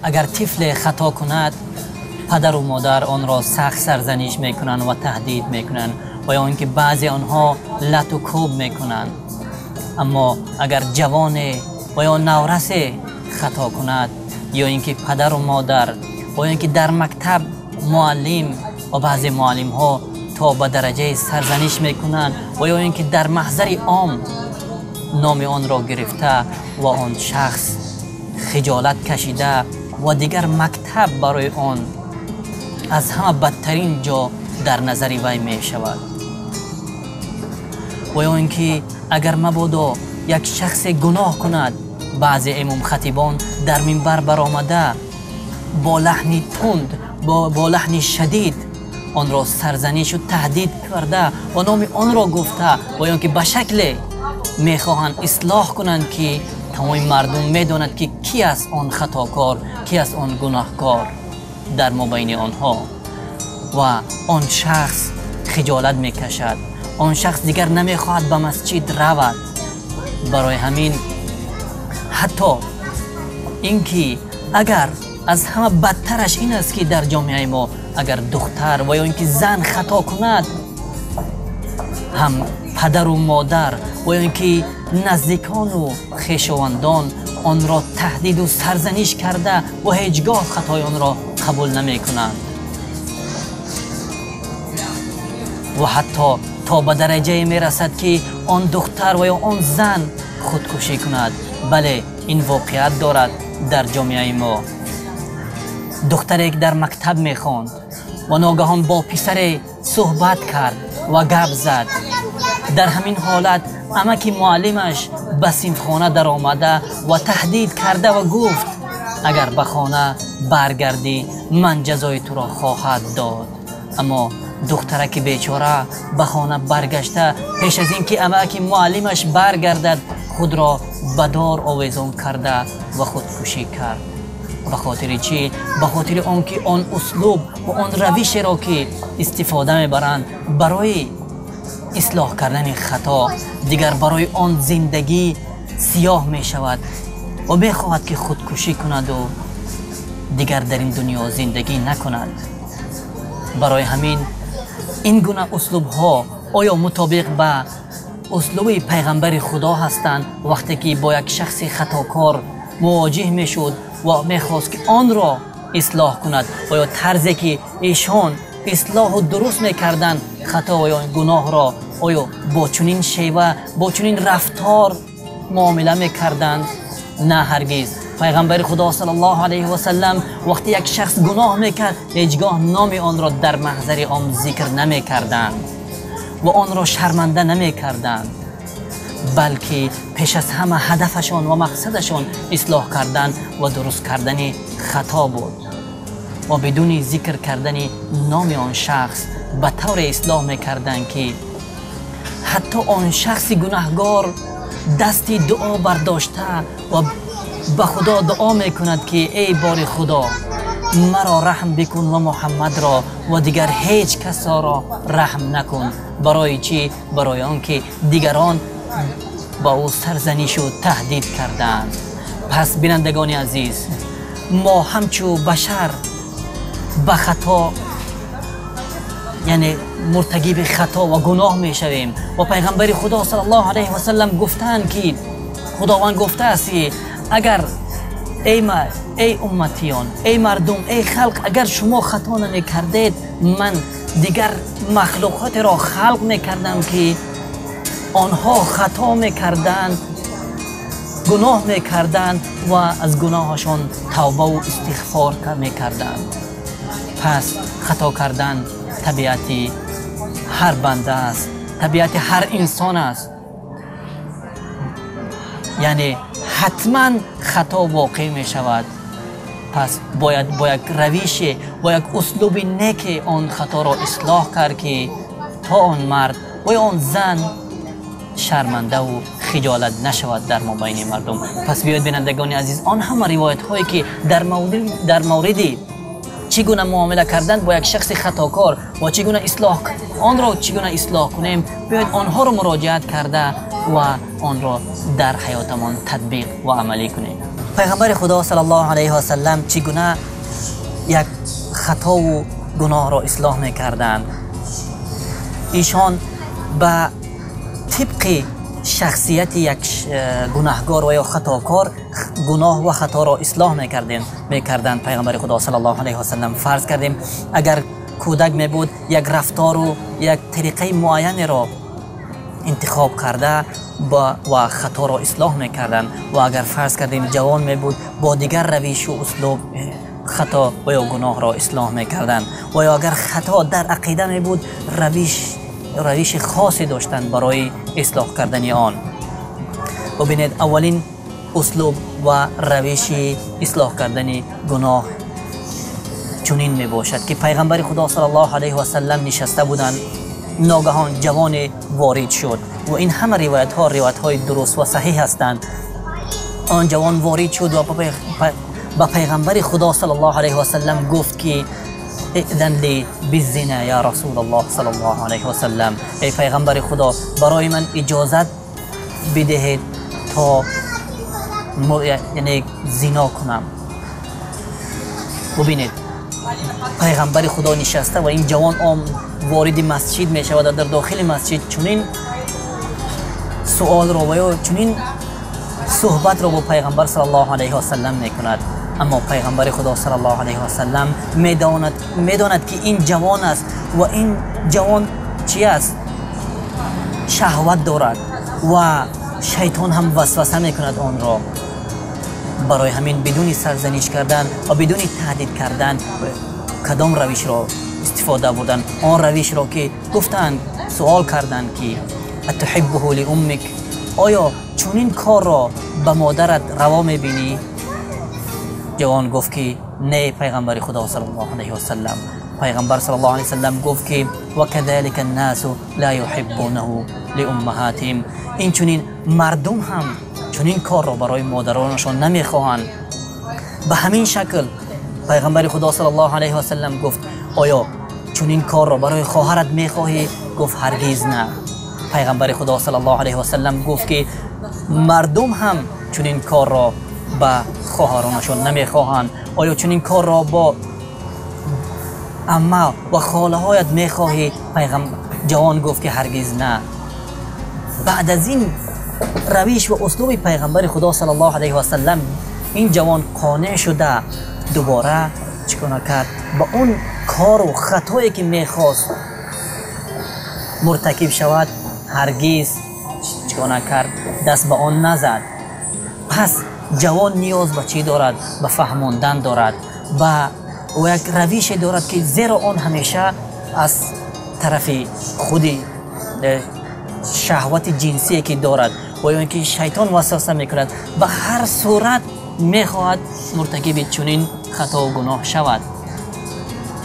اگر طفل خطا کند پدر و مادر آن را سخت سرزنش میکنند و تهدید میکنند و یا اینکه بعضی آنها لط و کوب میکنند. اما اگر جوان و یا نورس خطا کند یا اینکه پدر و مادر و یا اینکه در مکتب معلم و بعضی معلم ها تا به درجه سرزنش میکنند و یا اینکه در محضر عام نام آن را گرفته و آن شخص خجالت کشیده و دیگر مکتب برای آن از همه بدترین جا در نظر وی می شود. و یا اینکه اگر مبادا یک شخص گناه کند، بعضی امام خطیبان در منبر برآمده با لحن تند با لحن شدید آن را سرزنش و تهدید کرده و نام آن را گفته و یا اینکه به شکل میخواهند اصلاح کنند که تمام مردم میداند که کی است آن خطاکار، کی است آن گناهکار در مابین آنها و آن شخص خجالت میکشد. آن شخص دیگر نمیخواهد به مسجد رود. برای همین حتی اینکه اگر از همه بدترش این است که در جامعه ما اگر دختر و یا اینکه زن خطا کند، هم پدر و مادر و یا اینکه نزدیکان و خویشاوندان آن را تهدید و سرزنش کرده و هیچگاه خطای آن را قبول نمی کنند و حتی تا به درجه می رسد که آن دختر و یا آن زن خودکشی کند. بله، این واقعیت دارد در جامعه ما. دختری که در مکتب می خواند و ناگهان با پسر صحبت کرد و گپ زد. در همین حالت امکی معلمش به صنفخانه در آمده و تهدید کرده و گفت اگر به خانه برگردی من جزای تو را خواهد داد. اما دخترک بیچاره به خانه برگشته پیش از اینکه امکی معلمش برگردد خود را به دار آویزان کرده و خودکشی کرد. به خاطر چی؟ به خاطر آنکه آن اسلوب و آن روش را که استفاده میبرند برای اصلاح کردن خطا دیگر برای آن زندگی سیاه می شود و میخواهد که خودکشی کند و دیگر در این دنیا زندگی نکند. برای همین این گونه اسلوب ها آیا مطابق به اسلوب پیغمبر خدا هستند؟ وقتی که با یک شخص خطاکار مواجه می شد و میخواست که آن را اصلاح کند و یا طرزی که ایشان اصلاح و درست میکردند خطا و یا گناه را آیا با چنین شیوه با چنین رفتار معامله میکردند؟ نه هرگز. پیغمبر خدا صلی الله علیه و سلم وقتی یک شخص گناه میکرد هیچگاه نام آن را در محضر عام ذکر نمیکردند و آن را شرمنده نمیکردند، بلکه پیش از همه هدفشان و مقصدشان اصلاح کردن و درست کردن خطا بود و بدون ذکر کردن نام آن شخص به طور اصلاح میکردند که حتی آن شخص گناهگار دستی دعا برداشته و به خدا دعا میکند که ای بار خدا مرا رحم بکن و محمد را و دیگر هیچ کس را رحم نکن. برای چی؟ برای آنکه دیگران با او سرزنش و تهدید کردند. پس بینندگان عزیز، ما همچو بشر به خطا یعنی مرتکب خطا و گناه می شویم و پیغمبر خدا صلی الله علیه و سلم گفتند که خداوند گفته است اگر ای امتیان، ای مردم، ای خلق، اگر شما خطا نمی کردید من دیگر مخلوقات را خلق می کردم که آنها خطا می کردند، گناه می کردند و از گناهشان توبه و استغفار می کردند. پس خطا کردن طبیعت هر بنده است، طبیعت هر انسان است. یعنی حتما خطا واقع می شود. پس باید با یک روش با یک اسلوب نیک آن خطا را اصلاح کرد که تا آن مرد و آن زن شرمنده و خجالت نشود در مابین مردم. پس بیاید بینندگان عزیز آن همه روایت هایی که در مورد چگونه معامله کردن با یک شخص خطاکار و چگونه اصلاح آن را چگونه اصلاح کنیم بیاید آنها را مراجعت کرده و آن را در حیاتمان تطبیق و عملی کنیم. پیغمبر خدا صلی الله علیه و سلم چگونه یک خطا و گناه را اصلاح میکردند. ایشان به طبق شخصیت یک گناهگار و یا خطاکار گناه و خطا را اصلاح میکردند. پیغمبر خدا صلی الله علیه و سلم فرض کردیم اگر کودک می بود یک رفتار و یک طریقه معین را انتخاب کرده و خطا را اصلاح میکردند و اگر فرض کردیم جوان می بود با دیگر روش و اسلوب خطا و یا گناه را اصلاح میکردند و یا اگر خطا در عقیده می بود روش خاصی داشتند برای اصلاح کردن آن. ببینید اولین اسلوب و روش اصلاح کردن گناه چنین می باشد که پیغمبر خدا صلی الله علیه و سلم نشسته بودند، ناگهان جوان وارد شد و این همه روایت های درست و صحیح هستند. آن جوان وارد شد و با پیغمبر خدا صلی الله علیه و سلم گفت که اذن لی بالزنا یا رسول الله صلی الله علیه و سلم، ای پیغمبر خدا برای من اجازت بدهید تا یعنی زنا کنم. ببینید پیغمبر خدا نشسته و این جوان وارد مسجد می شود. در داخل مسجد چنین سوال را و یا چنین صحبت را با پیغمبر صلی الله علیه و سلم می کند، اما پیغمبر خدا صلی الله علیه و سلم میداند که این جوان است و این جوان چی است؟ شهوت دارد و شیطان هم وسوسه میکند آن را. برای همین بدون سرزنش کردن و بدون تهدید کردن کدام روش را استفاده بودن؟ آن روش را که گفتند، سوال کردند که اتحبه لامک، آیا چنین کار را به مادرت روا میبینی؟ جوان گفت که نه پیغمبر خدا صلی الله علیه و سلم. پیغمبر صلی الله علیه و سلم گفت که وکذلک الناس لا یحبونه لامهاتهم، این چنین مردم هم چنین کار را برای مادرانشان نمیخواهند. به همین شکل پیغمبر خدا صلی الله علیه و سلم گفت آیا چنین کار را برای خواهرت میخواهی؟ گفت هرگز نه. پیغمبر خدا صلی الله علیه و سلم گفت که مردم هم چنین کار را به خواهرانشان نمیخواهند. آیا چنین کار را با عمه و خاله هایت میخواهی؟ جوان گفت که هرگز نه. بعد از این روش و اسلوب پیغمبر خدا صلی الله علیه و سلم این جوان قانع شده دوباره چیکار کرد؟ با اون کار و خطایی که میخواست مرتکب شود هرگز چیکار کرد؟ دست به آن نزد. پس جوان نیاز به چی دارد؟ به فهماندن دارد و یک روش دارد که زیرا آن همیشه از طرف خودی شهوت جنسی که دارد و یا اینکه شیطان وسوسه میکند به هر صورت میخواهد مرتکب چنین خطا و گناه شود.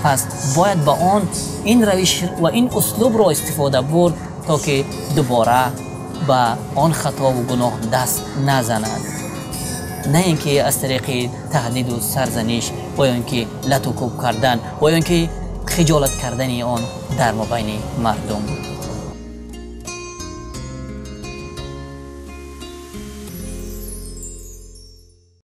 پس باید با آن این روش و این اسلوب را استفاده برد تا که دوباره به آن خطا و گناه دست نزند، نه اینکه از طریق تهدید و سرزنش و یا اینکه لط و کوب کردن و یا اینکه خجالت کردن آن در مابین مردم.